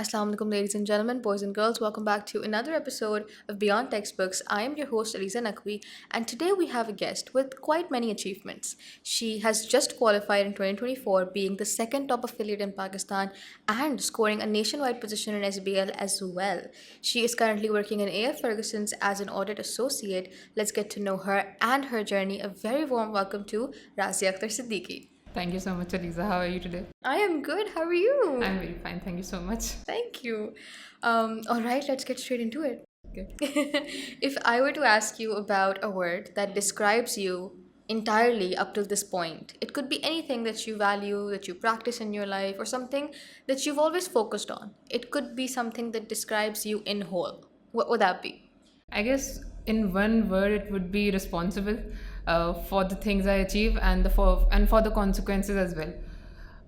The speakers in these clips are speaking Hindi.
Assalamu alaikum, ladies and gentlemen, boys and girls. Welcome back to another episode of Beyond Textbooks. I am your host, Aliza Naqvi, and today we have a guest with quite many achievements. She has just qualified in 2024, being the second top affiliate in Pakistan and scoring a nationwide position in SBL as well. She is currently working in AF Ferguson's as an audit associate. Let's get to know her and her journey. A very warm welcome to Razia Akhtar Siddiqui. Thank you so much, Aliza. How are you today? I am good. How are you? I'm very fine. Thank you so much. Thank you. All right, let's get straight into it. Okay. If I were to ask you about a word that describes you entirely up till this point, it could be anything that you value, that you practice in your life, or something that you've always focused on. It could be something that describes you in whole. What would that be? I guess in one word, it would be responsible for the things I achieve and for the consequences as well.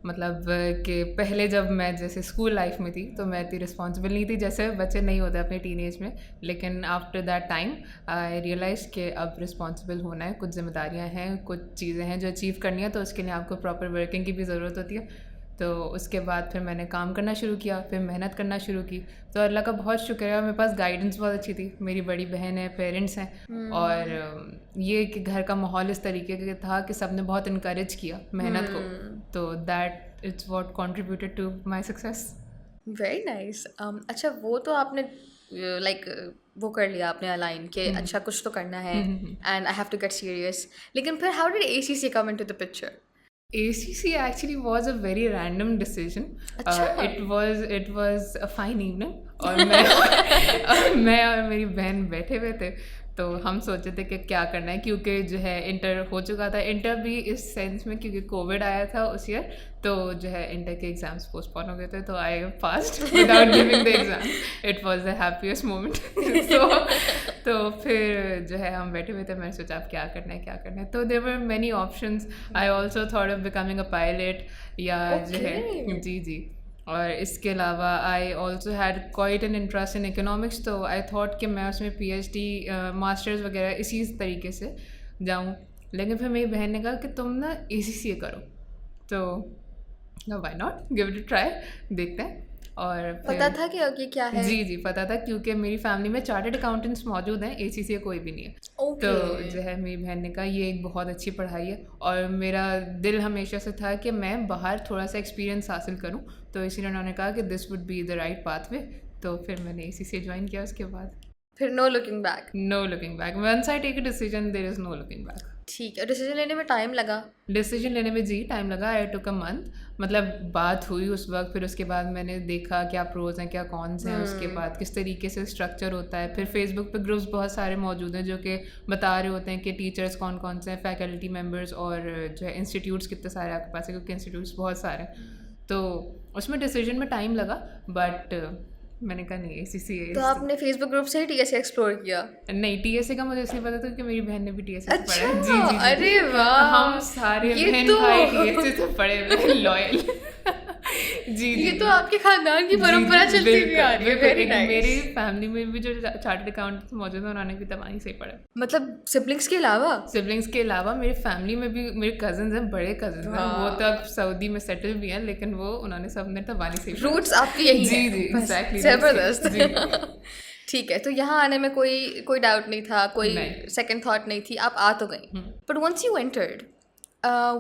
मतलब कि पहले जब मैं जैसे स्कूल लाइफ में थी तो मैं इतनी रिस्पॉन्सिबल नहीं थी जैसे बच्चे नहीं होते अपने टीनेज में, लेकिन after that time I realise कि अब रिस्पॉन्सिबल होना है, कुछ जिम्मेदारियां हैं, कुछ चीज़ें हैं जो अचीव करनी है, तो उसके लिए आपको प्रॉपर वर्किंग की भी ज़रूरत होती है. तो उसके बाद फिर मैंने काम करना शुरू किया, फिर मेहनत करना शुरू की. तो अल्लाह का बहुत शुक्र है, मेरे पास गाइडेंस बहुत अच्छी थी, मेरी बड़ी बहन है, पेरेंट्स हैं, और ये कि घर का माहौल इस तरीके का था कि सबने बहुत इनकरेज किया मेहनत को. तो that it's what contributed to my success. Very nice. अच्छा, वो तो आपने लाइक वो कर लिया आपने अलाइन कि अच्छा कुछ तो करना है and I have to get serious, लेकिन फिर how did ACC come into the picture? ACC actually was a very random decision. It was a fine evening और मैं और मेरी बहन बैठे हुए थे, तो हम सोचे थे कि क्या करना है, क्योंकि जो है इंटर हो चुका था. इंटर भी इस सेंस में क्योंकि कोविड आया था उस ईयर, तो जो है इंटर के एग्ज़ाम्स पोस्टपोन हो गए थे, तो I passed without giving the exam. It was the happiest moment. तो फिर जो है हम बैठे हुए थे, मैंने सोचा अब क्या करना है. तो there were many options. I also thought of becoming a pilot या जो है जी. और इसके अलावा I also had quite an interest in economics, तो आई थॉट कि मैं उसमें PhD मास्टर्स वगैरह इसी तरीके से जाऊँ. लेकिन फिर मेरी बहन ने कहा कि तुम ना ACCA करो, तो why not, give it a try, देखते हैं. और पता था कि ये क्या है? जी पता था, क्योंकि मेरी फैमिली में चार्टर्ड अकाउंटेंट्स मौजूद हैं, ACCA कोई भी नहीं है. तो जो है मेरी बहन ने कहा ये एक बहुत अच्छी पढ़ाई है, और मेरा दिल हमेशा से था कि मैं बाहर थोड़ा सा एक्सपीरियंस हासिल करूं, तो इसीलिए उन्होंने कहा कि this would be the right pathway. तो फिर मैंने ACCA ज्वाइन किया. उसके बाद फिर no looking back. Once I take a decision there is no looking back. ठीक है. डिसीजन लेने में टाइम लगा? डिसीजन लेने में जी टाइम लगा. आई टुक अ मंथ. मतलब बात हुई उस वक्त, फिर उसके बाद मैंने देखा क्या प्रोज हैं क्या कॉन्स हैं, उसके बाद किस तरीके से स्ट्रक्चर होता है. फिर फेसबुक पे ग्रुप्स बहुत सारे मौजूद हैं जो कि बता रहे होते हैं कि टीचर्स कौन कौन से हैं, फैकल्टी मेम्बर्स, और जो है इंस्टीट्यूट्स कितने सारे आपके पास है, क्योंकि इंस्टीट्यूट्स बहुत सारे हैं. तो उसमें डिसीजन में टाइम लगा, बट मैंने कहा नहीं ACCA. तो आपने फेसबुक ग्रुप से ही TSA एक्सप्लोर किया? नहीं, TSA का मुझे इसलिए पता था कि मेरी बहन ने भी TSA अच्छा, से पढ़ा है. जी. अरे वाह, हम सारे बहन भाई TSA से पढ़े हुए, लॉयल. जी. ये तो आपके खानदान की परंपरा चलती हुई आ रही है. Very nice. मेरी फैमिली में भी जो चार्टर्ड अकाउंटेंट्स मौजूद हैं, उन्होंने भी तबाही से ही पढ़ा. मतलब सिबलिंग्स के अलावा मेरी फैमिली में भी मेरे कजन्स हैं, बड़े कजन्स हैं, वो तो अब सउदी में सेटल भी हैं, लेकिन वो उन्होंने सबने तबाही से ही रूट्स आपकी यही जी एग्जैक्टली. जबरदस्त. ठीक है. तो यहाँ आने में कोई डाउट नहीं था, कोई सेकंड थॉट नहीं थी, आप आ तो गई. But once you entered,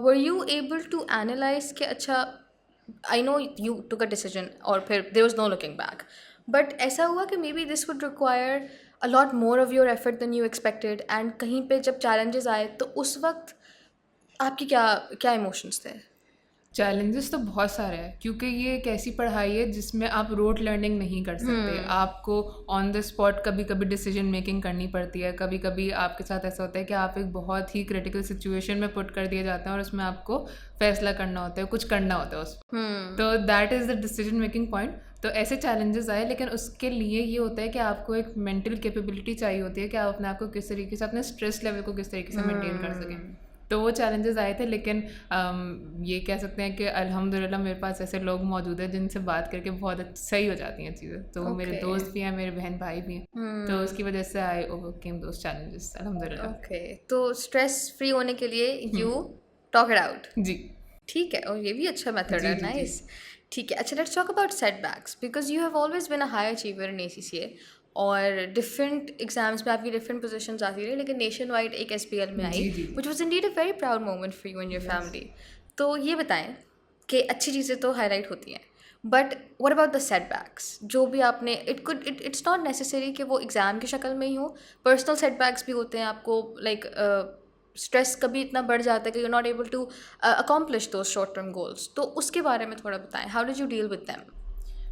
were you able to analyse कि अच्छा, I know you took a decision और फिर there was no looking back, but ऐसा हुआ कि maybe this would require a lot more of your effort than you expected, and कहीं पे जब चैलेंजेस आए तो उस वक्त आपकी क्या इमोशंस थे? चैलेंजेस तो बहुत सारे हैं, क्योंकि ये एक ऐसी पढ़ाई है जिसमें आप रोट लर्निंग नहीं कर सकते. आपको ऑन द स्पॉट कभी कभी डिसीजन मेकिंग करनी पड़ती है. कभी कभी आपके साथ ऐसा होता है कि आप एक बहुत ही क्रिटिकल सिचुएशन में पुट कर दिए जाते हैं और उसमें आपको फैसला करना होता है, कुछ करना होता है उसमें. तो that is the decision making point. तो ऐसे चैलेंजेस आए, लेकिन उसके लिए ये होता है कि आपको एक मेंटल कैपेबिलिटी चाहिए होती है कि आप अपने आप को किस तरीके से, अपने स्ट्रेस लेवल को किस तरीके से मेंटेन कर सकें. तो वो चैलेंजेस आए थे, लेकिन ये कह सकते हैं कि अल्हम्दुलिल्लाह मेरे पास ऐसे लोग मौजूद हैं जिनसे बात करके बहुत सही हो जाती हैं चीज़ें. तो मेरे दोस्त भी हैं, मेरे बहन भाई भी हैं, तो उसकी वजह से आई ओवरकेम दोस चैलेंजेस अल्हम्दुलिल्लाह. ओके. तो स्ट्रेस फ्री होने के लिए यू टॉक इट आउट. जी. ठीक है. और ये भी अच्छा मेथड है. नाइस. ठीक है, अच्छा let's talk about setbacks because you have always been a high achiever in ACCA और डिफरेंट एग्जाम्स में आपकी डिफरेंट पोजीशंस आती रही लेकिन नेशन वाइड एक SPL में आई जी जी which was indeed a very proud moment for you and your yes family. तो ये बताएं कि अच्छी चीज़ें तो हाईलाइट होती हैं but what about the setbacks जो भी आपने इट्स नॉट नेसेसरी कि वो एग्ज़ाम की शक्ल में ही हो, पर्सनल सेटबैक्स भी होते हैं आपको लाइक स्ट्रेस कभी इतना बढ़ जाता है कि you not able to accomplish those short term goals, तो उसके बारे में थोड़ा बताएं, how did you deal with them?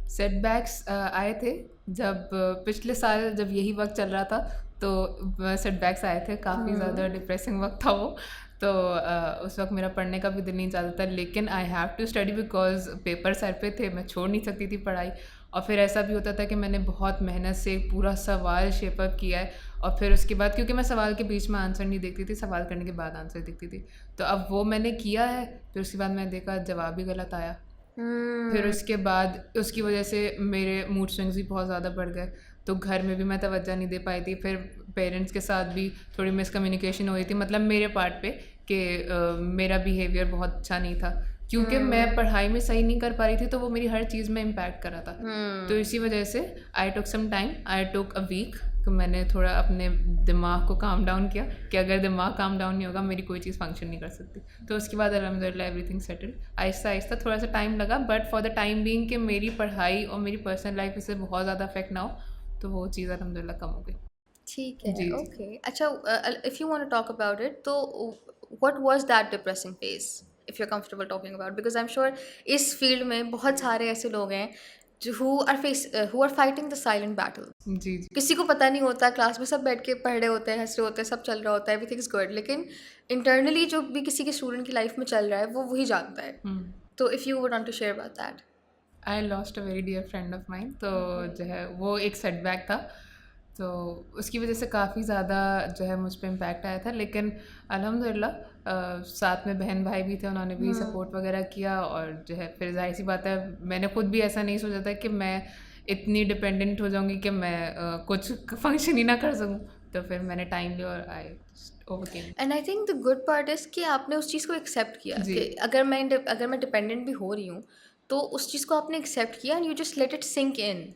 Setbacks आए थे जब पिछले साल जब यही वक्त चल रहा था, तो सेटबैक्स आए थे, काफ़ी ज़्यादा डिप्रेसिंग वक्त था वो। तो उस वक्त मेरा पढ़ने का भी दिल नहीं चाहता था, लेकिन I have to study because paper सर पे थे, मैं छोड़ नहीं सकती थी पढ़ाई। और फिर ऐसा भी होता था कि मैंने बहुत मेहनत से एक पूरा सवाल शेप अप किया है, और फिर उसके बाद क्योंकि मैं सवाल के बीच में आंसर नहीं देखती थी, सवाल करने के बाद आंसर देखती थी, तो अब वो मैंने किया है। फिर उसके बाद मैंने देखा जवाब भी गलत आया। फिर उसके बाद उसकी वजह से मेरे मूड स्विंग्स भी बहुत ज़्यादा बढ़ गए, तो घर में भी मैं तवज्जो नहीं दे पाई थी। फिर पेरेंट्स के साथ भी थोड़ी मिसकम्युनिकेशन हो रही थी, मतलब मेरे पार्ट पे कि मेरा बिहेवियर बहुत अच्छा नहीं था, क्योंकि मैं पढ़ाई में सही नहीं कर पा रही थी, तो वो मेरी हर चीज़ में इम्पैक्ट कर रहा था। तो इसी वजह से आई टुक some time, I took a week, तो मैंने थोड़ा अपने दिमाग को काम डाउन किया कि अगर दिमाग काम डाउन नहीं होगा मेरी कोई चीज़ फंक्शन नहीं कर सकती। तो उसके बाद अल्हम्दुलिल्लाह एवरीथिंग सेटल, आहिस्ता आहिस्ता, थोड़ा सा टाइम लगा, but for the time being कि मेरी पढ़ाई और मेरी पर्सनल लाइफ इससे बहुत ज़्यादा अफेक्ट ना हो, तो वो चीज़ अल्हम्दुलिल्लाह कम हो गई। ठीक है, जी जी ओके। अच्छा, if you want to talk about it तो what was that depressing phase if you are comfortable talking about, because I am sure इस फील्ड में बहुत सारे ऐसे लोग हैं जो who are fighting the silent battle. जी जी। किसी को पता नहीं होता, क्लास में सब बैठ के पढ़ रहे होते हैं, हंस रहे होते हैं, सब चल रहा होता है, एवरीथिंग इज गुड, लेकिन इंटरनली जो भी किसी के स्टूडेंट की लाइफ में चल रहा है वो वही जानता है। तो if you would want to share about that. I lost a very dear friend of mine, तो जो है वो एक सेटबैक था, तो उसकी वजह से काफ़ी ज़्यादा जो है मुझ पर इम्पैक्ट आया था। लेकिन अल्हम्दुलिल्लाह साथ में बहन भाई भी थे, उन्होंने भी सपोर्ट वगैरह किया, और जो है फिर जाहिर सी बात है मैंने खुद भी ऐसा नहीं सोचा था कि मैं इतनी डिपेंडेंट हो जाऊंगी कि मैं कुछ फंक्शन ही ना कर सकूं। तो फिर मैंने टाइम लिया और आई overcame. And I think the good part is कि आपने उस चीज़ को एक्सेप्ट किया जी कि अगर मैं डिपेंडेंट भी हो रही हूँ तो उस चीज़ को आपने एक्सेप्ट किया and you just let it sink in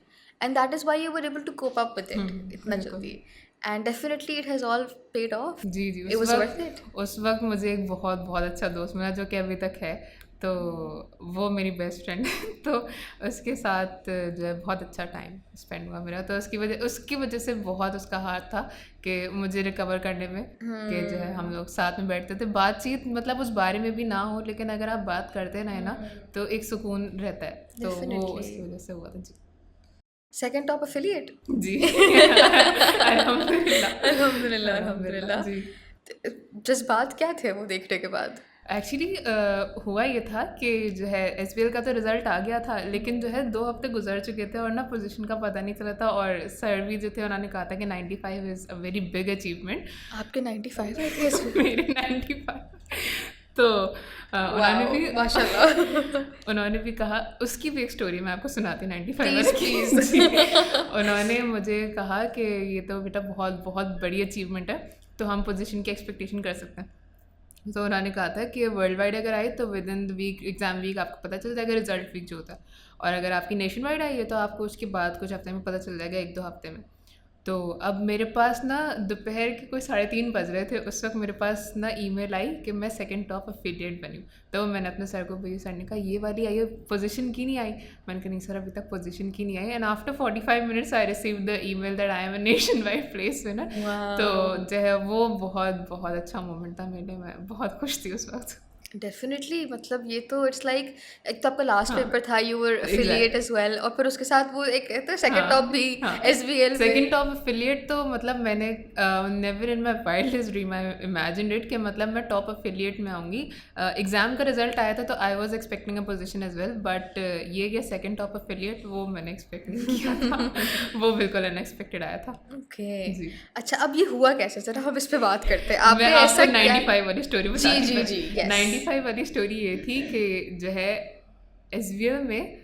and that is why you were able to cope up with it इतना बिल्कुल। जल्दी, and definitely it has all paid off, जी जी। It was worth it. उस वक्त मुझे एक बहुत बहुत अच्छा दोस्त मिला जो कि अभी तक है, तो वो मेरी बेस्ट फ्रेंड है। तो उसके साथ जो है बहुत अच्छा टाइम स्पेंड हुआ मेरा, तो उसकी वजह से बहुत उसका हाथ था कि मुझे रिकवर करने में, कि जो है हम लोग साथ में बैठते थे, बातचीत मतलब उस बारे में भी ना हो, लेकिन अगर आप बात करते रहे ना तो एक सुकून रहता है, तो वो Definitely. उसकी वजह से हुआ था। जी सेकंड टॉप एफिलिएट। जी। अल्हम्दुलिल्लाह अल्हम्दुलिल्लाह अल्हम्दुलिल्लाह। जी। जज्बात क्या थे वो देखने के बाद? एक्चुअली हुआ ये था कि जो है SBL का तो रिज़ल्ट आ गया था, लेकिन जो है 2 हफ्ते गुजर चुके थे और ना पोजीशन का पता नहीं चला था, और सर भी जो थे उन्होंने कहा था कि 95 is a very big achievement. आपके 95 आए थे इसमें? मेरे 95। तो उन्होंने भी माशाल्लाह। उन्होंने भी कहा, उसकी भी एक स्टोरी मैं आपको सुनाती, 95 Please, वाली। please. जी। उन्होंने मुझे कहा कि ये तो बेटा बहुत बहुत बड़ी अचीवमेंट है, तो हम पोजीशन की एक्सपेक्टेशन कर सकते हैं। तो उन्होंने कहा था कि वर्ल्ड वाइड अगर आई तो within the week, exam week आपको पता चल जाएगा, रिजल्ट वीक जो होता है, और अगर आपकी नेशन वाइड आई है तो आपको उसके बाद कुछ हफ्ते में पता चल जाएगा, 1-2 हफ्ते में। तो अब मेरे पास ना दोपहर के कोई 3:30 बज रहे थे, उस वक्त मेरे पास ना ईमेल आई कि मैं सेकंड टॉप एफिलिएट बनी हूँ। तो मैंने अपने सर को भेजी, सर ने कहा ये वाली आई है, पोजीशन की नहीं आई? मैंने कहा नहीं सर अभी तक पोजीशन की नहीं आई, and after 45 minutes I receive the email that I am a nationwide place winner. तो जो है वो बहुत बहुत अच्छा मोमेंट था मेरे लिए, मैं बहुत खुश थी उस वक्त। डेफिनेटली, मतलब ये तो इट्स लाइक एक तो आपका लास्ट हाँ पेपर था, you were affiliate as well, और फिर उसके साथ वो एक तो सेकंड टॉप भी SBL सेकंड टॉप एफिलिएट। तो मतलब मैंने never in my wildest dream I imagined it कि मतलब मैं टॉप एफिलिएट में आऊँगी। एग्ज़ाम का रिजल्ट आया था तो I was expecting a position as well, but ये कि सेकंड टॉप एफिलिएट वो मैंने एक्सपेक्ट नहीं किया था। वो बिल्कुल अनएक्सपेक्टेड आया था। ओके जी। अच्छा, अब ये हुआ कैसे, जरा हम इस पे बात करते हैं। मैं आपने आपको ऐसा 95 वाली स्टोरी जी बताती जी हूँ। जी, yes. 95 वाली स्टोरी ये थी कि जो है SBL में,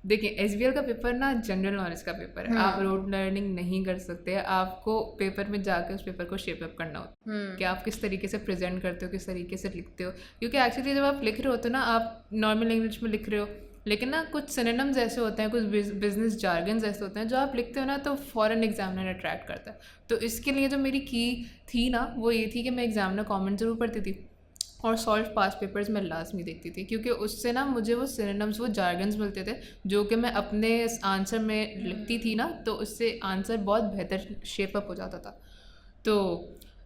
देखिए SBL का पेपर ना जनरल नॉलेज का पेपर है, आप रोड लर्निंग नहीं कर सकते, आपको पेपर में जाकर उस पेपर को शेप अप करना होता है कि आप किस तरीके से प्रेजेंट करते हो, किस तरीके से लिखते हो, क्योंकि एक्चुअली जब आप लिख रहे होते हो ना, आप नॉर्मल लैंग्वेज में लिख रहे हो, लेकिन ना कुछ सिनोनिम्स ऐसे होते हैं, कुछ बिजनेस जार्गन्स ऐसे होते हैं जो आप लिखते हो ना तो फॉरेन एग्जामिनर अट्रैक्ट करता है। तो इसके लिए जो मेरी की थी ना वो ये थी कि मैं एग्जामिनर कमेंट ज़रूर पढ़ती थी और सॉल्व पास पेपर्स में लाजमी देखती थी, क्योंकि उससे ना मुझे वो सिनोनिम्स, वो जार्गन्स मिलते थे जो कि मैं अपने आंसर में लिखती थी ना, तो उससे आंसर बहुत बेहतर शेप अप हो जाता था। तो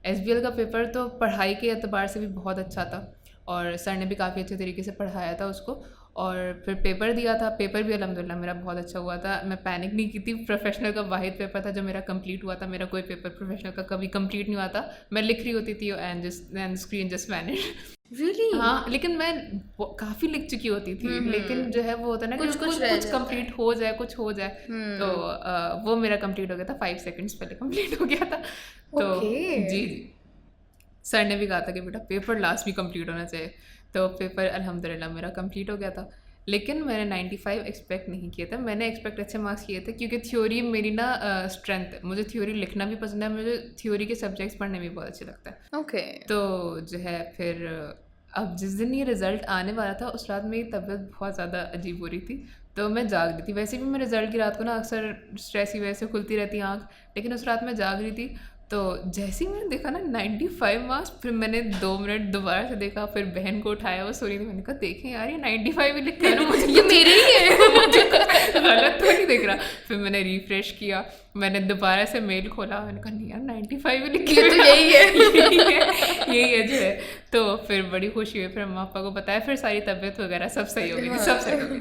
SBL का पेपर तो पढ़ाई के एतबार से भी बहुत अच्छा था और सर ने भी काफ़ी अच्छे तरीके से पढ़ाया था उसको। और फिर पेपर दिया था, पेपर भी अल्हम्दुलिल्लाह मेरा बहुत अच्छा हुआ था। मैं पैनिक नहीं की थी। प्रोफेशनल का वाहिद पेपर था जो मेरा कंप्लीट हुआ था। मेरा कोई पेपर प्रोफेशनल का कभी कंप्लीट नहीं हुआ था। मैं लिख रही होती थी and screen just vanish. Really? हाँ, लेकिन मैं काफ़ी लिख चुकी होती थी, लेकिन जो है वो होता है ना कि कुछ कंप्लीट हो जाए, कुछ हो जाए। तो वो मेरा कंप्लीट हो गया था, 5 सेकंड्स पहले कंप्लीट हो गया था। तो जी सर ने भी कहा था कि बेटा पेपर लास्ट भी कंप्लीट होना चाहिए। तो पेपर अल्हम्दुलिल्लाह मेरा कंप्लीट हो गया था। लेकिन मैंने 95 एक्सपेक्ट नहीं किए थे। मैंने एक्सपेक्ट अच्छे मार्क्स किए थे क्योंकि थ्योरी मेरी ना स्ट्रेंथ है। मुझे थ्योरी लिखना भी पसंद है, मुझे थ्योरी के सब्जेक्ट्स पढ़ने भी बहुत अच्छे लगता है। ओके। तो जो है फिर अब जिस दिन ये रिज़ल्ट आने वाला था उस रात मेरी तबीयत बहुत ज़्यादा अजीब हो रही थी, तो मैं जाग रही थी। वैसे भी मैं रिज़ल्ट की रात को ना अक्सर स्ट्रेस की वजह से खुलती रहती आँख, लेकिन उस रात मैं जाग रही थी। तो जैसे ही मैंने देखा ना 95 मार्क्स, फिर मैंने 2 मिनट दोबारा से देखा, फिर बहन को उठाया, वो सो रही थी। मैंने कहा देखें यार ये 95 ही लिखा है ना, मुझे ये मेरे ही है। मुझे गलत तो नहीं दिख रहा। फिर मैंने रिफ्रेश किया, मैंने दोबारा से मेल खोला, मैंने कहा नहीं यार 95 ही लिखी है, तो यही है। यही है जो है। तो फिर बड़ी खुशी हुई, फिर अम्मा पापा को बताया, फिर सारी तबीयत वगैरह सब सही हो गई थी, सब सही हो गई।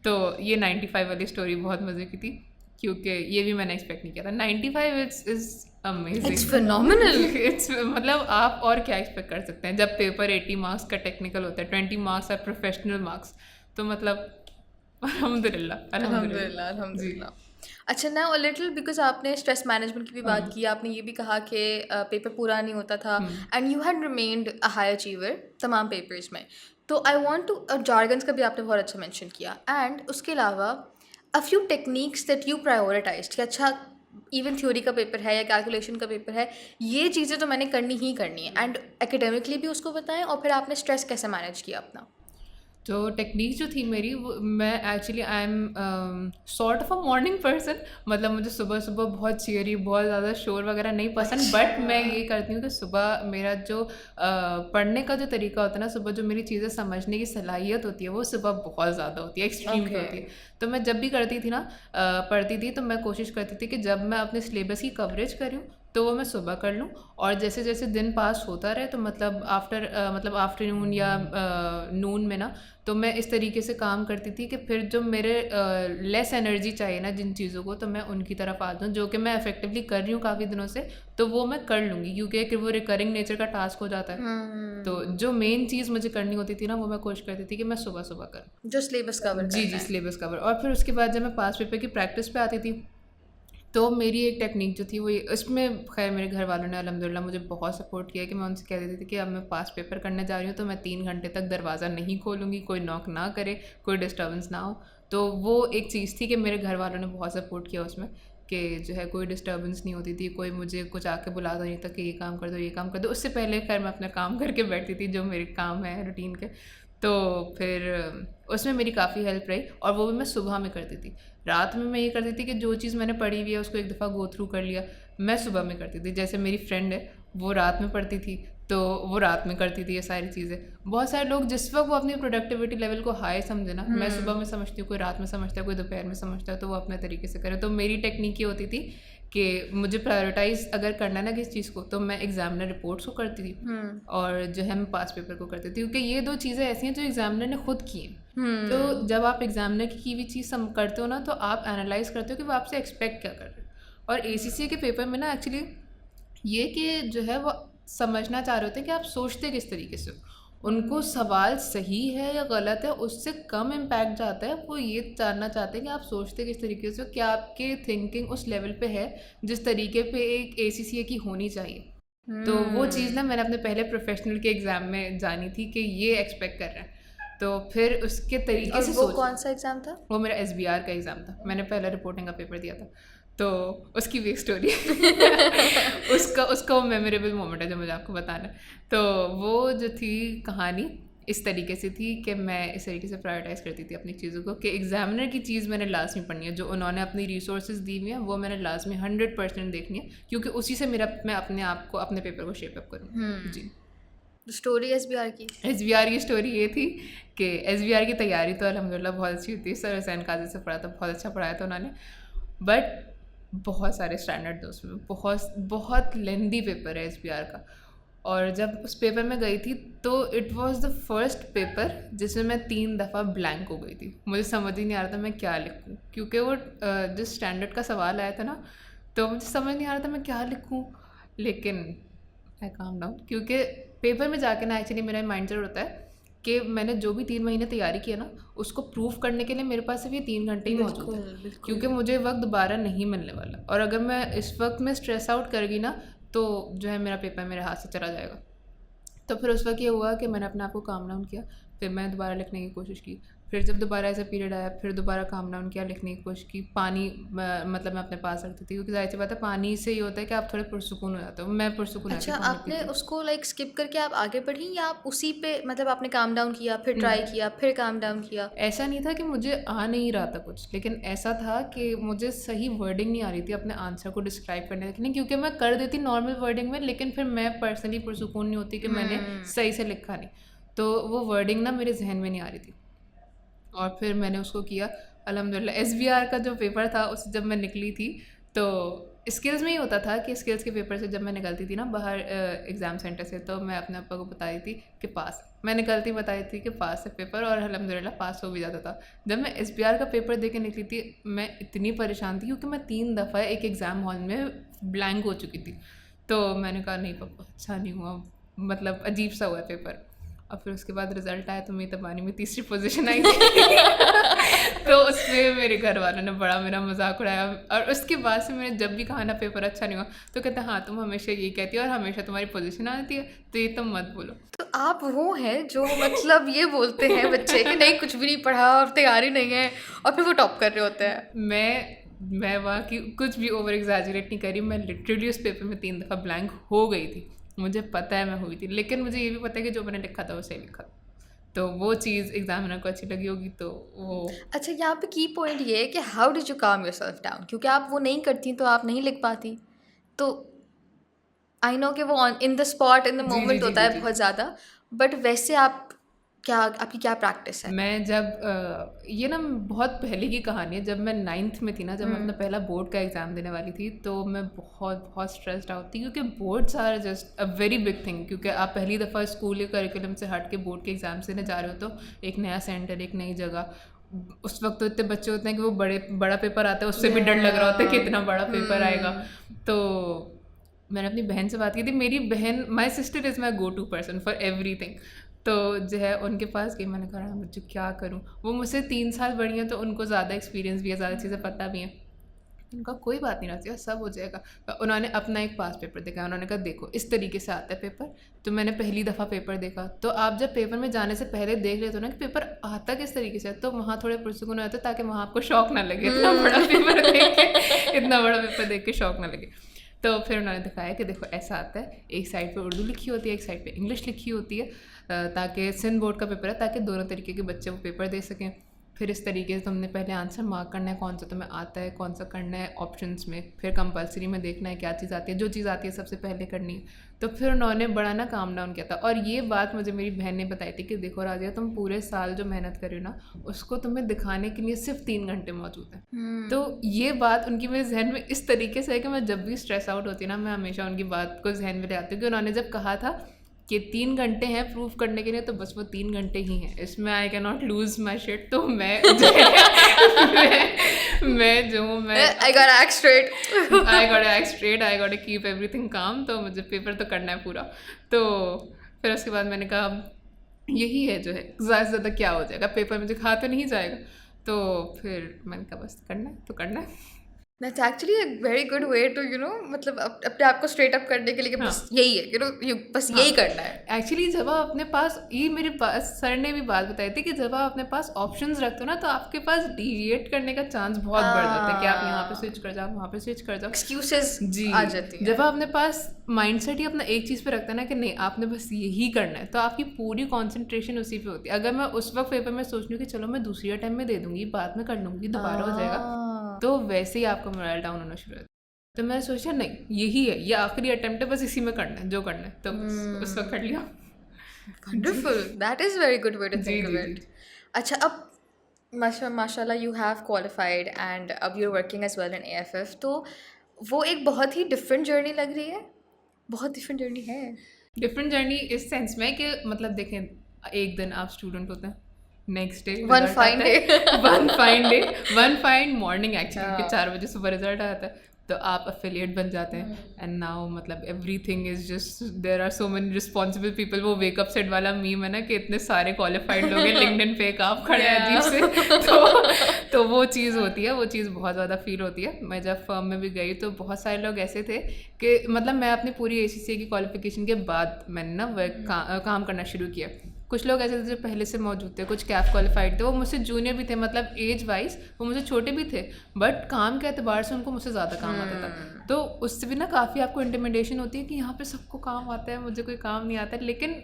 तो ये 95 वाली स्टोरी बहुत मज़े की थी क्योंकि ये भी मैंने एक्सपेक्ट नहीं किया था। 95 is amazing, it's phenomenal. It's मतलब आप और क्या एक्सपेक्ट कर सकते हैं जब पेपर 80 मार्क्स का टेक्निकल होता है, 20 मार्क्स है प्रोफेशनल मार्क्स। तो मतलब अल्हम्दुलिल्लाह। अच्छा ना लिटिल बिकॉज आपने स्ट्रेस मैनेजमेंट की भी बात की, आपने ये भी कहा कि पेपर पूरा नहीं होता था and you had remained a high achiever तमाम पेपर्स में। तो आई वांट टू जार्गन्स का भी आपने बहुत अच्छा मेंशन किया एंड उसके अलावा a few techniques that you prioritised कि अच्छा इवन थ्योरी का पेपर है या कैलकुलेशन का पेपर है, ये चीज़ें तो मैंने करनी ही करनी है, एंड एकेडमिकली भी उसको बताएं और फिर आपने स्ट्रेस कैसे मैनेज किया अपना। तो टेक्निक जो थी मेरी वो, मैं actually I am sort of a morning person. मतलब मुझे सुबह सुबह बहुत चीयरी, बहुत ज़्यादा शोर वगैरह नहीं पसंद, बट मैं ये करती हूँ कि सुबह मेरा जो पढ़ने का जो तरीका होता है ना, सुबह जो मेरी चीज़ें समझने की सलाहियत होती है वो सुबह बहुत ज़्यादा होती है, एक्सट्रीम होती है। तो मैं जब भी करती थी ना पढ़ती थी, तो मैं कोशिश करती थी कि जब मैं अपने सिलेबस की कवरेज करूँ तो वो मैं सुबह कर लूँ, और जैसे जैसे दिन पास होता रहे तो मतलब आफ्टरनून या नून में ना, तो मैं इस तरीके से काम करती थी कि फिर जो मेरे लेस एनर्जी चाहिए ना जिन चीज़ों को, तो मैं उनकी तरफ आ जाऊँ, जो कि मैं इफेक्टिवली कर रही हूँ काफ़ी दिनों से, तो वो मैं कर लूँगी क्योंकि वो रिकरिंग नेचर का टास्क हो जाता है। तो जो मेन चीज़ मुझे करनी होती थी ना वो मैं कोशिश करती थी कि मैं सुबह सुबह करूँ, जो सिलेबस कवर जी सिलेबस कवर। और फिर उसके बाद जब मैं पास पेपर की प्रैक्टिस पे आती थी, तो मेरी एक टेक्निक जो थी वो इसमें खैर मेरे घर वालों ने अल्हम्दुलिल्लाह मुझे बहुत सपोर्ट किया कि मैं उनसे कह देती थी कि अब मैं पास पेपर करने जा रही हूँ तो मैं 3 घंटे तक दरवाज़ा नहीं खोलूँगी, कोई नॉक ना करे, कोई डिस्टर्बेंस ना हो। तो वो एक चीज़ थी कि मेरे घर वालों ने बहुत सपोर्ट किया उसमें, कि जो है कोई डिस्टर्बेंस नहीं होती थी, कोई मुझे कुछ आके बुलाता नहीं था कि ये काम कर दो, ये काम कर दो। उससे पहले खैर मैं अपना काम करके बैठती थी जो मेरे काम है रूटीन के। तो फिर उसमें मेरी काफ़ी हेल्प रही, और वो भी मैं सुबह में करती थी। रात में मैं ये करती थी कि जो चीज़ मैंने पढ़ी हुई है उसको एक दफ़ा गो थ्रू कर लिया, मैं सुबह में करती थी। जैसे मेरी फ्रेंड है वो रात में पढ़ती थी तो वो रात में करती थी ये सारी चीज़ें। बहुत सारे लोग जिस वक्त वो अपनी प्रोडक्टिविटी लेवल को हाई समझे ना, मैं सुबह में समझती हूँ, कोई रात में समझता है, कोई दोपहर में समझता है, तो वो अपने तरीके से करे। तो मेरी टेक्निक ये होती थी कि मुझे प्रायोरिटाइज अगर करना है ना किसी चीज़ को, तो मैं एग्जामिनर रिपोर्ट्स को करती थी और जो है मैं पास पेपर को करती थी, क्योंकि ये 2 चीज़ें ऐसी हैं जो एग्जामिनर ने खुद की हैं। तो जब आप एग्जामिनर की हुई चीज़ करते हो ना, तो आप एनालाइज करते हो कि वो आपसे एक्सपेक्ट क्या कर रहे हैं। और ACCA के पेपर में ना एक्चुअली ये कि जो है वो समझना चाह रहे होते हैं कि आप सोचते किस तरीके से हो। उनको सवाल सही है या गलत है उससे कम इम्पैक्ट जाता है, वो ये जानना चाहते हैं कि आप सोचते किस तरीके से हो, क्या आपके थिंकिंग उस लेवल पे है जिस तरीके पे एक ACCA की होनी चाहिए। तो वो चीज़ ना मैंने अपने पहले प्रोफेशनल के एग्ज़ाम में जानी थी कि ये एक्सपेक्ट कर रहे हैं, तो फिर उसके तरीके से वो कौन सा एग्ज़ाम था? वो मेरा SBR का एग्ज़ाम था। मैंने पहला रिपोर्टिंग का पेपर दिया था, तो उसकी भी एक स्टोरी उसका वो मेमोरेबल मोमेंट है जो मुझे आपको बताना है। तो वो जो थी कहानी इस तरीके से थी कि मैं इस तरीके से प्रायोरिटाइज़ करती थी अपनी चीज़ों को कि एग्जामिनर की चीज़ मैंने लाजमी पढ़नी है, जो उन्होंने अपनी रिसोर्सेज दी हुई हैं वो मैंने लाजमी 100% देखनी है, क्योंकि उसी से मैं अपने आप को, अपने पेपर को शेप अप करूँ। जी। स्टोरी SBR की SBR की स्टोरी ये थी कि SBR की तैयारी तो अल्हम्दुलिल्लाह बहुत अच्छी होती है, सर हुसैन काजी से पढ़ा था, बहुत अच्छा पढ़ाया था उन्होंने, बट बहुत सारे स्टैंडर्ड थे उसमें, बहुत बहुत लेंदी पेपर है SBR का। और जब उस पेपर में गई थी तो it was the first paper जिसमें मैं 3 दफ़ा ब्लैंक हो गई थी। मुझे समझ ही नहीं आ रहा था मैं क्या लिखूँ, क्योंकि वो जिस स्टैंडर्ड का सवाल आया था ना, तो मुझे समझ नहीं आ रहा था मैं क्या लिखूँ। लेकिन आई काम डाउन, क्योंकि पेपर में जाके ना एक्चुअली मेरा माइंड सेट होता है कि मैंने जो भी 3 महीने तैयारी की है ना, उसको प्रूफ करने के लिए मेरे पास सिर्फ ये 3 घंटे ही मौजूद है, क्योंकि मुझे वक्त दोबारा नहीं मिलने वाला। और अगर मैं इस वक्त में स्ट्रेस आउट कर गई ना, तो जो है मेरा पेपर मेरे हाथ से चला जाएगा। तो फिर उस वक्त ये हुआ कि मैंने अपने आप को काम डाउन किया, फिर मैं दोबारा लिखने की कोशिश की, फिर जब दोबारा ऐसा पीरियड आया फिर दोबारा काम डाउन किया, लिखने की कोशिश की। पानी मतलब मैं अपने पास रखती थी, क्योंकि जाहिर सी बात है पानी से ये होता है कि आप थोड़े पुरसुकून हो जाते हो। मैं पुरसुकून अच्छा, आपने उसको लाइक स्किप करके आप आगे बढ़ी, या आप उसी पे मतलब आपने काम डाउन किया, फिर ट्राई किया, फिर काम डाउन किया? ऐसा नहीं था कि मुझे आ नहीं रहा था कुछ, लेकिन ऐसा था कि मुझे सही वर्डिंग नहीं आ रही थी अपने आंसर को डिस्क्राइब करने के लिए, क्योंकि मैं कर देती नॉर्मल वर्डिंग में, लेकिन फिर मैं पर्सनली पुरसुकून नहीं होती कि मैंने सही से लिखा नहीं, तो वो वर्डिंग ना मेरे जहन में नहीं आ रही थी। और फिर मैंने उसको किया अल्हम्दुलिल्लाह। SBR का जो पेपर था उस जब मैं निकली थी, तो स्किल्स में ही होता था कि स्किल्स के पेपर से जब मैं निकलती थी ना बाहर एग्ज़ाम सेंटर से, तो मैं अपने पापा को बताई थी कि पास, मैं निकलती बताई थी कि पास है पेपर, और अल्हम्दुलिल्लाह पास हो भी जाता था। जब मैं SBR का पेपर दे के निकली थी, मैं इतनी परेशान थी क्योंकि मैं 3 दफ़ा एक एग्ज़ाम हॉल में ब्लैंक हो चुकी थी। तो मैंने कहा नहीं पापा, अच्छा नहीं हुआ, मतलब अजीब सा हुआ है पेपर। और फिर उसके बाद रिज़ल्ट आया तो मेरी तबानी में 3री पोजीशन आई थी। तो उसमें मेरे घर वालों ने बड़ा मेरा मजाक उड़ाया, और उसके बाद से मैंने जब भी कहा ना पेपर अच्छा नहीं हुआ, तो कहते हाँ तुम हमेशा यही कहती हो और हमेशा तुम्हारी पोजीशन आती है, तो ये तुम मत बोलो। तो आप वो हैं जो मतलब ये बोलते हैं बच्चे कि नहीं कुछ भी नहीं पढ़ा और तैयारी नहीं है, और फिर वो टॉप कर रहे होते हैं। मैं वहाँ की कुछ भी ओवर एग्जैजरेट नहीं करी, मैं लिटरली उस पेपर में 3 दफ़ा ब्लैंक हो गई थी, मुझे पता है मैं हुई थी, लेकिन मुझे ये भी पता है कि जो मैंने लिखा था वो सही लिखा, तो वो चीज़ एग्जामिनर को अच्छी लगी होगी, तो वो। अच्छा, यहाँ पे की पॉइंट ये है कि हाउ डिड यू काम योरसेल्फ डाउन, क्योंकि आप वो नहीं करती तो आप नहीं लिख पाती। तो आई नो कि वो on in the spot in the जी मोमेंट जी होता जी है जी बहुत ज़्यादा, बट वैसे आप क्या, आपकी क्या प्रैक्टिस है? मैं जब ये ना बहुत पहले की कहानी है, जब मैं 9th में थी ना, जब मैं अपना पहला बोर्ड का एग्ज़ाम देने वाली थी, तो मैं बहुत बहुत स्ट्रेस्ड आउट थी, क्योंकि boards are just a very big thing, क्योंकि आप पहली दफ़ा स्कूल के करिकुलम से हट के बोर्ड के एग्ज़ाम देने जा रहे हो, तो एक नया सेंटर, एक नई जगह, उस वक्त तो इतने बच्चे होते हैं कि वो बड़ा पेपर आता है, उससे भी डर लग रहा होता है कि इतना बड़ा पेपर आएगा। तो मैंने अपनी बहन से बात की थी, मेरी बहन, my sister is my go to person for everything, तो जो है उनके पास गई, मैंने कहा मुझे क्या करूं, वो मुझसे 3 साल बड़ी हैं, तो उनको ज़्यादा एक्सपीरियंस भी है, ज़्यादा चीज़ें पता भी हैं। उनका कोई बात नहीं रहती है, सब हो जाएगा। उन्होंने अपना एक पास पेपर देखा, उन्होंने कहा देखो इस तरीके से आता है पेपर, तो मैंने पहली दफ़ा पेपर देखा, तो आप जब पेपर में जाने से पहले देख लेते हो ना कि पेपर आता किस तरीके से है, तो वहाँ थोड़े पुरसुकून हो जाते हैं, ताकि वहाँ आपको शौक ना लगे इतना बड़ा पेपर देख के, इतना बड़ा पेपर देख के शौक ना लगे। तो फिर उन्होंने दिखाया कि देखो ऐसा आता है, एक साइड पे उर्दू लिखी होती है, एक साइड पे इंग्लिश लिखी होती है, ताकि सिंध बोर्ड का पेपर है, ताकि दोनों तरीके के बच्चे वो पेपर दे सकें। फिर इस तरीके से तुमने पहले आंसर मार्क करना है, कौन सा तुम्हें आता है, कौन सा करना है ऑप्शंस में, फिर कंपलसरी में देखना है क्या चीज़ आती है, जो चीज़ आती है सबसे पहले करनी है। तो फिर उन्होंने बड़ा ना काम डाउन किया था, और ये बात मुझे मेरी बहन ने बताई थी कि देखो राजिया, तुम पूरे साल जो मेहनत कर रही हो ना, उसको तुम्हें दिखाने के लिए सिर्फ 3 घंटे मौजूद है। तो ये बात उनकी मेरे जहन में इस तरीके से है कि मैं जब भी स्ट्रेस आउट होती है ना, मैं हमेशा उनकी बात को जहन में ले आती हूँ कि उन्होंने जब कहा था कि 3 घंटे हैं प्रूफ करने के लिए, तो बस वो 3 घंटे ही हैं, इसमें I can not lose my shit. तो मैं I gotta act straight. I got act straight, I got keep everything काम, तो मुझे पेपर तो करना है पूरा। तो फिर उसके बाद मैंने कहा यही है जो है, ज़्यादा से ज़्यादा क्या हो जाएगा, पेपर मुझे खा तो नहीं जाएगा। तो फिर मैंने कहा बस करना है तो करना है। That's actually a very good way to मतलब अपने आप को स्ट्रेट अप करने के लिए कि हाँ। बस यही है, बस यही करना है। एक्चुअली जब आप अपने पास, ये मेरे पास सर ने भी बात बताई थी कि जब आप अपने पास ऑप्शंस रखते हो ना, तो आपके पास डिविएट करने का चांस बहुत बढ़ जाता है कि आप यहाँ पे स्विच कर जाओ, वहाँ पे स्विच कर जाओ, एक्सक्यूजेस जी। आ जाती है। जब आप अपने पास माइंडसेट ही अपना एक चीज़ पे रखते हैं ना कि नहीं आपने बस यही करना है, तो आपकी पूरी कंसंट्रेशन उसी पे होती है। अगर मैं उस वक्त पेपर में सोच लूँ कि चलो मैं दूसरी अटेम्प्ट में दे दूंगी, बाद में कर लूँगी, दोबारा हो जाएगा, तो वैसे ही आपका मोरल डाउन होना शुरू होता है। तो मैंने सोचा नहीं यही है, ये आखिरी अटेम्प्ट है, बस इसी में करना है जो करना है, तो उस वक्त कर लिया। Wonderful, that is very good way to जी थिंक ऑफ जी इट। जी। अच्छा, अब माशाल्लाह यू हैव क्वालिफाइड एंड अब you are working as well in AFF, तो वो एक बहुत ही डिफरेंट जर्नी लग रही है, बहुत डिफरेंट जर्नी है। डिफरेंट जर्नी इस सेंस में कि मतलब देखें, एक दिन आप स्टूडेंट होते हैं, next day One fine day. One fine day, one fine morning actually, हाँ। कि 4 बजे सुबह रिजल्ट आता है, तो आप अफिलिएट बन जाते हैं। एंड नाउ मतलब everything is just, there are so many responsible people. वो वेकअप सेट वाला मीम है ना कि इतने सारे क्वालिफाइड लोग हैं, लिंक्डइन पे एक आप खड़े हैं अजीब से। तो वो चीज़ होती है, वो चीज़ बहुत ज़्यादा फील होती है। मैं जब फर्म में भी गई तो बहुत सारे लोग ऐसे थे कि मतलब मैं अपनी पूरी ACCA की क्वालिफिकेशन के बाद मैंने ना काम करना शुरू किया। कुछ लोग ऐसे थे जो पहले से मौजूद थे, कुछ कैफ क्वालिफाइड थे, वो मुझसे जूनियर भी थे, मतलब एज वाइज वो मुझसे छोटे भी थे, बट काम के एतबार से उनको मुझसे ज़्यादा काम आता था। तो उससे भी ना काफ़ी आपको इंटिमिडेशन होती है कि यहाँ पे सबको काम आता है, मुझे कोई काम नहीं आता। लेकिन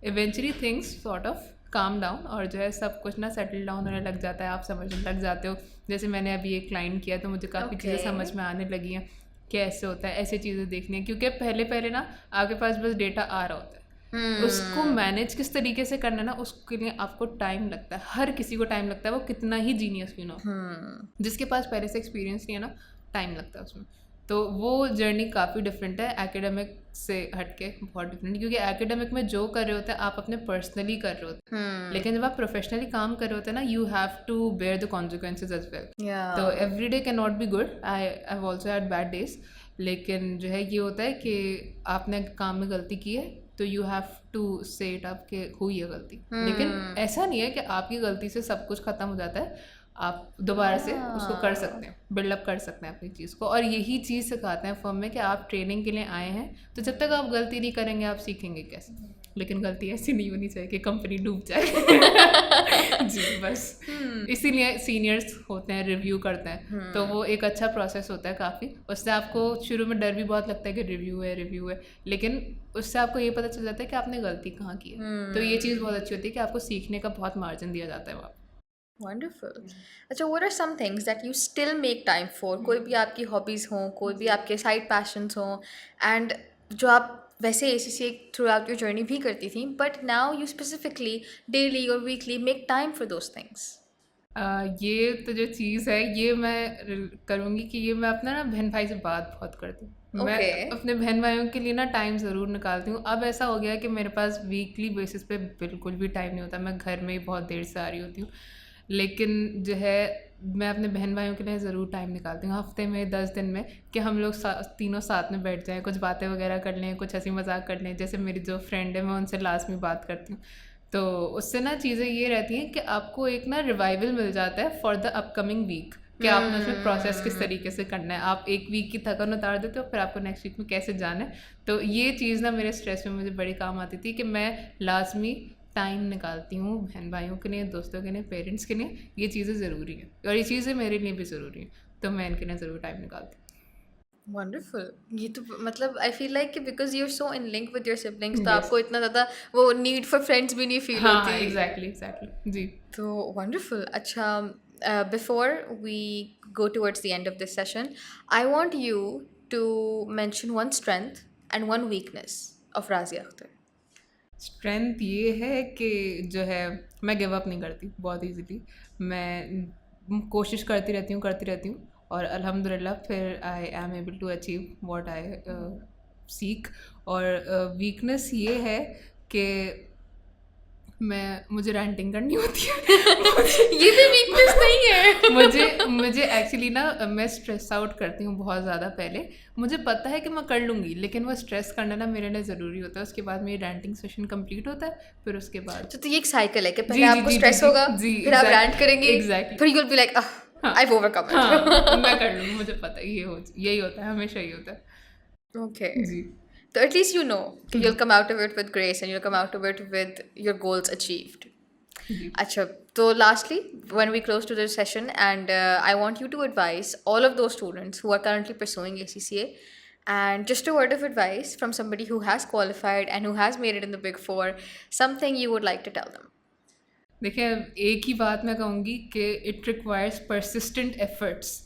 eventually things sort of calm down, और जो है सब कुछ ना सेटल डाउन होने लग जाता है, आप समझने लग जाते हो। जैसे मैंने अभी एक क्लाइंट किया तो मुझे काफ़ी चीज़ें समझ में आने लगी हैं कि ऐसे होता है, ऐसी चीज़ें देखनी है, क्योंकि पहले ना आपके पास बस डेटा आ रहा होता है, उसको मैनेज किस तरीके से करना है ना, उसके लिए आपको टाइम लगता है। हर किसी को टाइम लगता है, वो कितना ही जीनियस क्यों ना हो। जिसके पास पहले से एक्सपीरियंस नहीं है ना, टाइम लगता है उसमें। तो वो जर्नी काफ़ी डिफरेंट है एकेडमिक से हटके, बहुत डिफरेंट। क्योंकि एकेडमिक में जो कर रहे होते हैं आप अपने पर्सनली कर रहे होते हैं, लेकिन जब आप प्रोफेशनली काम कर रहे होते हैं ना, you have to bear the consequences as well. तो every day can not be good, I have also had bad days. लेकिन जो है ये होता है कि आपने काम में गलती की है तो यू हैव टू से इट अप कि हुई है गलती। लेकिन ऐसा नहीं है कि आपकी गलती से सब कुछ ख़त्म हो जाता है, आप दोबारा से उसको कर सकते हैं, बिल्डअप कर सकते हैं अपनी चीज़ को। और यही चीज़ सिखाते हैं फर्म में कि आप ट्रेनिंग के लिए आए हैं, तो जब तक आप गलती नहीं करेंगे आप सीखेंगे कैसे। लेकिन गलती ऐसी नहीं होनी चाहिए कि कंपनी डूब जाए। जी बस इसीलिए सीनियर्स होते हैं, रिव्यू करते हैं, तो वो एक अच्छा प्रोसेस होता है काफ़ी। उससे आपको शुरू में डर भी बहुत लगता है कि रिव्यू है, लेकिन उससे आपको ये पता चल जाता है कि आपने गलती कहाँ की है। तो ये चीज़ बहुत अच्छी होती है कि आपको सीखने का बहुत मार्जिन दिया जाता है वहाँ। वंडरफुल। अच्छा, what are some things that you still make time for? कोई भी आपकी हॉबीज़ हों, कोई भी आपके साइड पैशंस हों, एंड जो आप वैसे ACCA throughout your journey भी करती थी, but now you specifically daily और weekly make time for those things. ये तो जो चीज़ है ये मैं करूँगी कि ये मैं अपना ना बहन भाई से बात बहुत करती हूँ। मैं अपने बहन भाइयों के लिए ना टाइम ज़रूर निकालती हूँ। अब ऐसा हो गया है कि मेरे पास वीकली बेसिस पे बिल्कुल भी टाइम नहीं होता, मैं घर में ही बहुत देर से आ रही होती हूँ। लेकिन जो है मैं अपने बहन भाइयों के लिए ज़रूर टाइम निकालती हूँ, हफ्ते में 10 दिन में, कि हम लोग तीनों साथ में बैठ जाएँ, कुछ बातें वगैरह कर लें, कुछ हंसी मजाक कर लें। जैसे मेरी जो फ्रेंड है मैं उनसे लास्ट में बात करती हूँ, तो उससे ना चीज़ें ये रहती हैं कि आपको एक ना रिवाइवल मिल जाता है फॉर द अपकमिंग वीक, कि आपने उसमें प्रोसेस किस तरीके से करना है। आप एक वीक की थकन उतार देते हो, फिर आपको नेक्स्ट वीक में कैसे जाना है। तो ये चीज़ ना मेरे स्ट्रेस में मुझे बड़ी काम आती थी कि मैं लाजमी टाइम निकालती हूँ बहन भाइयों के लिए, दोस्तों के लिए, पेरेंट्स के लिए। ये चीज़ें ज़रूरी हैं और ये चीज़ें मेरे लिए भी ज़रूरी हैं, तो मैं इनके लिए ज़रूर टाइम निकालती हूँ। वंडरफुल। ये तो मतलब आई फील लाइक कि because you are so in link with your siblings, तो आपको इतना ज़्यादा वो नीड फॉर फ्रेंड्स भी नहीं फील होती। एग्जैक्टली जी। तो वंडरफुल। अच्छा, before we go towards the end of this session, I want you to mention one strength and one weakness of Razia Akhtar. Strength ये है कि जो है मैं गिव अप नहीं करती बहुत इजीली। मैं कोशिश करती रहती हूँ और अल्हम्दुलिल्लाह फिर I am able to achieve what I seek. और वीकनेस ये है कि मुझे रैंटिंग करनी होती है। ये भी वीकनेस नहीं है। मुझे एक्चुअली ना मैं स्ट्रेस आउट करती हूँ बहुत ज़्यादा। पहले मुझे पता है कि मैं कर लूँगी, लेकिन वो स्ट्रेस करना ना मेरे लिए ज़रूरी होता है। उसके बाद मेरी रैंटिंग सेशन कंप्लीट होता है, फिर उसके बाद तो ये एक साइकिल है कि पहले आपको स्ट्रेस होगा, फिर आप रैंट करेंगे, फिर you will be like I've overcome it. हाँ मैं कर लूँगी, मुझे पता है यही होता है, हमेशा यही होता है Okay. Ji. So at least you know you'll come out of it with grace and you'll come out of it with your goals achieved. Ji Acha. So lastly, when we close to this session, and I want you to advise all of those students who are currently pursuing ACCA, and just a word of advice from somebody who has qualified and who has made it in the Big Four, something you would like to tell them. देखिए, एक ही बात मैं कहूँगी कि इट रिक्वायर्स परसिस्टेंट एफर्ट्स।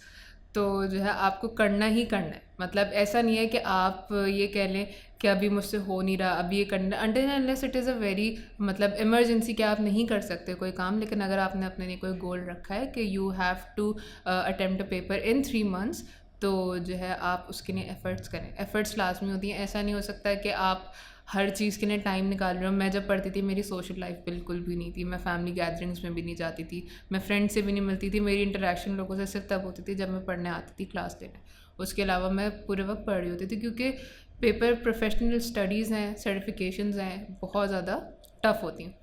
तो जो है आपको करना ही करना है, मतलब ऐसा नहीं है कि आप ये कह लें कि अभी मुझसे हो नहीं रहा, अभी ये करना, until unless it is a very मतलब इमरजेंसी कि आप नहीं कर सकते कोई काम, लेकिन अगर आपने अपने लिए कोई गोल रखा है कि you have to attempt a paper in 3 months, तो जो है आप उसके लिए एफ़र्ट्स करें। एफ़र्ट्स लाजमी होती हैं, ऐसा नहीं हो सकता कि आप हर चीज़ के लिए टाइम निकाल रहे हो। मैं जब पढ़ती थी मेरी सोशल लाइफ बिल्कुल भी नहीं थी, मैं फैमिली गैदरिंग्स में भी नहीं जाती थी, मैं फ्रेंड से भी नहीं मिलती थी, मेरी इंटरेक्शन लोगों से सिर्फ तब होती थी जब मैं पढ़ने आती थी क्लास लेने। उसके अलावा मैं पूरे वक्त पढ़ रही होती थी, क्योंकि पेपर प्रोफेशनल स्टडीज़ हैं, सर्टिफिकेशंस हैं, बहुत ज़्यादा टफ़ होती हैं।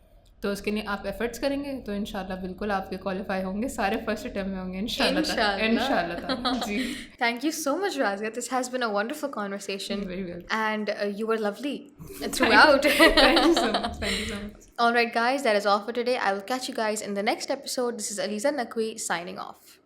तो उसके लिए आप एफर्ट्स करेंगे तो इंशाल्लाह बिल्कुल आपके क्वालिफाई होंगे, सारे फर्स्ट अटेम्प्ट में होंगे इंशाल्लाह। जी Thank you so much, Razia. This has been a wonderful conversation. Very well. And you were lovely throughout. Thank you so much. Thank you so much. All right, guys, that is all for today. I will catch you guys in the next episode. This is Aliza Naqvi signing off.